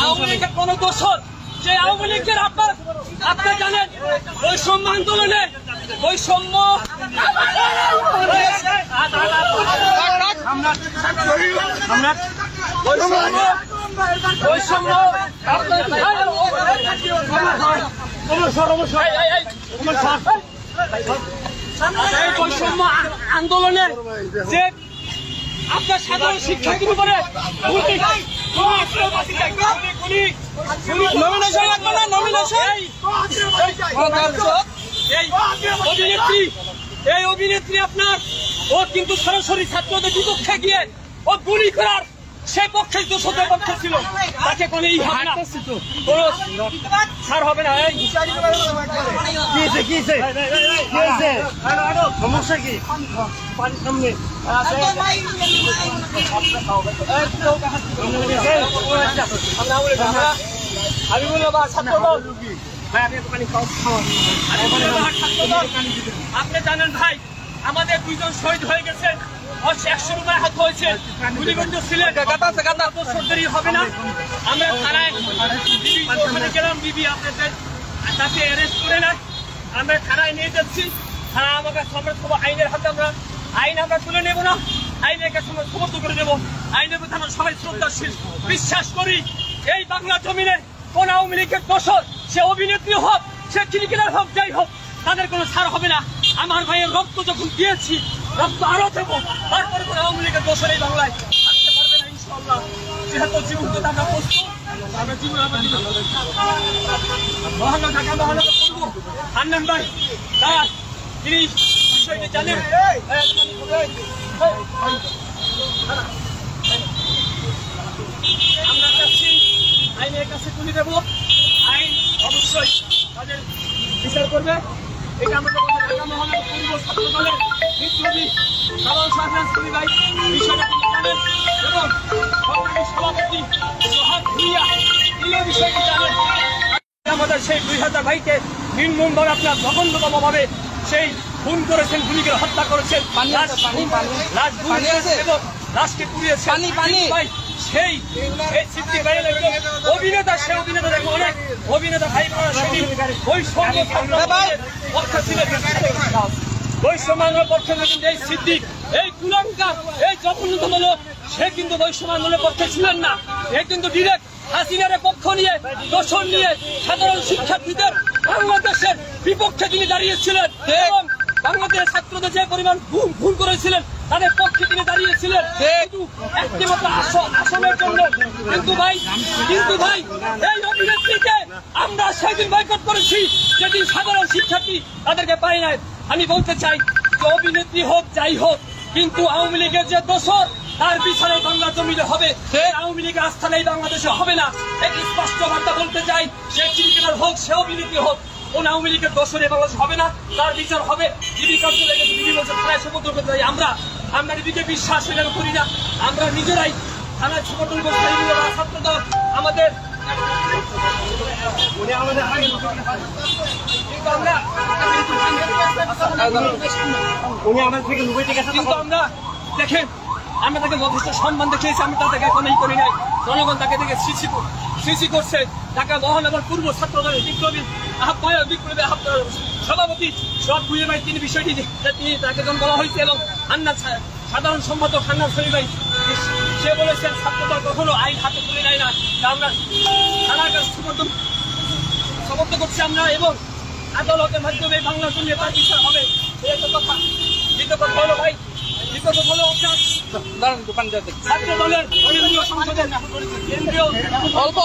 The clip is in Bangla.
আওয়ামী লীগের কোন দোষর যে আওয়ামী লীগের আপনারা জানেন বৈষম্য আন্দোলনে বৈষম্য বৈষম্য আন্দোলনে যে আপনার সাধারণ শিক্ষার্থীর উপরে এই অভিনেত্রী আপনার ও কিন্তু সরাসরি ছাত্রদের বিপক্ষে গিয়ে ও গুলি করার সেই পক্ষে দোষদের পক্ষে ছিল তাকে কোনো ছাড় হবে না। সমস্যা কি আমি বললাম আপনি জানেন ভাই আমাদের দুইজন শহীদ হয়ে গেছেন 100 রুপায় হাত হয়েছে গুলিবন্ধ ছিলেন দেরি হবে না। আমরা থানায় গেলাম বিবি আপনাদের তাকে অ্যারেস্ট করে না আমরা থানায় নিয়ে যাচ্ছি। থানা আমাকে আইনের হাতে আইন আমরা তুলে নেব না, আইনের কাছে আমরা সমর্থ করে দেবো। আইনের প্রতি আমরা সবাই শ্রদ্ধাশীল বিশ্বাস করি। এই বাংলা জমিনে কোন আওয়ামী লীগের দোষর সে অভিনেত্রী হোক সে ক্রিকেটার হোক যাই হোক তাদের কোনো ছাড় হবে না। আমার ভাইয়ের রক্ত যখন দিয়েছি রক্ত আরো দেবো, তারপরে কোনো আওয়ামী লীগের দোষর এই বাংলায় আসতে পারবে না ইনশাআল্লাহ। যেহেতু জীবন তো টাকা প্রস্তুত আমরা জীবন মহানগর ঢাকা মহানগর করবো হান্নান ভাই তার তিনি বিষয়টি জানেন। আমরা চাচ্ছি আইনের কাছে তুলে দেবো, আইন অবশ্যই তাদের বিচার করবে। এটা আমাদের ঢাকা মহানগর পূর্ব ছাত্র দলের বিপ্লবী সাধারণ সম্পাদক ভাই বিষয়টা তিনি জানেন এবং সরকারি সভাপতি সোহাগ ভুইয়া তিনিও বিষয়টি জানেন। আমাদের সেই 2000 ভাইকে নির্মমভাবে আপনার জঘন্যতম ভাবে সেই খুন করেছেন, গুলি করে হত্যা করেছেন, লাশকে পুড়িয়েছেন। সেই অভিনেতা সে অভিনেতা দেখো অনেক অভিনেতা ভাই বৈষম্যের পক্ষে এই সিদ্দিক এই কুলাঙ্কার এই জঘন্যতম লোক সে কিন্তু বৈষম্য আন্দোলনের পক্ষে ছিলেন না। এ কিন্তু ডিরেক্ট হাসিনার পক্ষ নিয়ে দোষণ নিয়ে সাধারণ শিক্ষার্থীদের বাংলাদেশের বিপক্ষে তিনি দাঁড়িয়েছিলেন এবং বাংলাদেশের ছাত্রদের যে পরিমাণ ভুল করেছিলেন তাদের পক্ষে তিনি দাঁড়িয়েছিলেন একটিমাত্র আসনের জন্য। কিন্তু ভাই এই অভিনেত্রীকে আমরা সেদিন বয়কট করেছি যেদিন সাধারণ শিক্ষার্থী তাদেরকে পাই নাই। আমি বলতে চাই যে অভিনেত্রী হোক যাই হোক কিন্তু আওয়ামী লীগের যে দোষর তার বিচারে বাংলা জমিনে হবে, আওয়ামী লীগের আস্থা নেই বাংলাদেশে হবে না। একটি স্পষ্ট বার্তা বলতে চাই, সে ক্রিকেটার হোক সে অভিনেত্রী হোক কোন আওয়ামী লীগের দোষরে বাংলাদেশ হবে না, তার বিচার হবে। ডিবি কার্যালয়ে ডিবি বলছে থানায় সমর্থ করতে চাই আমরা ডিবিকে বিশ্বাস করি না, আমরা নিজেরাই থানায় সমর্থন করতে চাই। ছাত্র দল আমাদের কিন্তু আমরা দেখেন আমরা তাকে যথেষ্ট সম্মান দেখিয়েছি, আমি তাদেরকে এখন এই করি নাই। জনগণ তাকে দেখে সৃষ্টি করছে। ঢাকা মহানগর পূর্ব ছাত্র দলের বিপ্লবী সভাপতি সোহাগ ভুইয়া ভাই তিনি বিষয়টি তিনি তাকে যখন বলা হয়েছে এবং সাধারণ সম্পাদক হান্নান শরীফ ভাই সে বলেছেন ছাত্রদল কখনো আইন হাতে তুলে নেয় না। আমরা থানার কাছে সমর্থন করছি আমরা এবং আদালতের মাধ্যমে বাংলার জন্য তার বিচার হবে। এই একটা কথা। দ্বিতীয় কথা হলো ভাই ছাত্র দলের কেন্দ্রীয় সংসদের কেন্দ্রীয় অল্প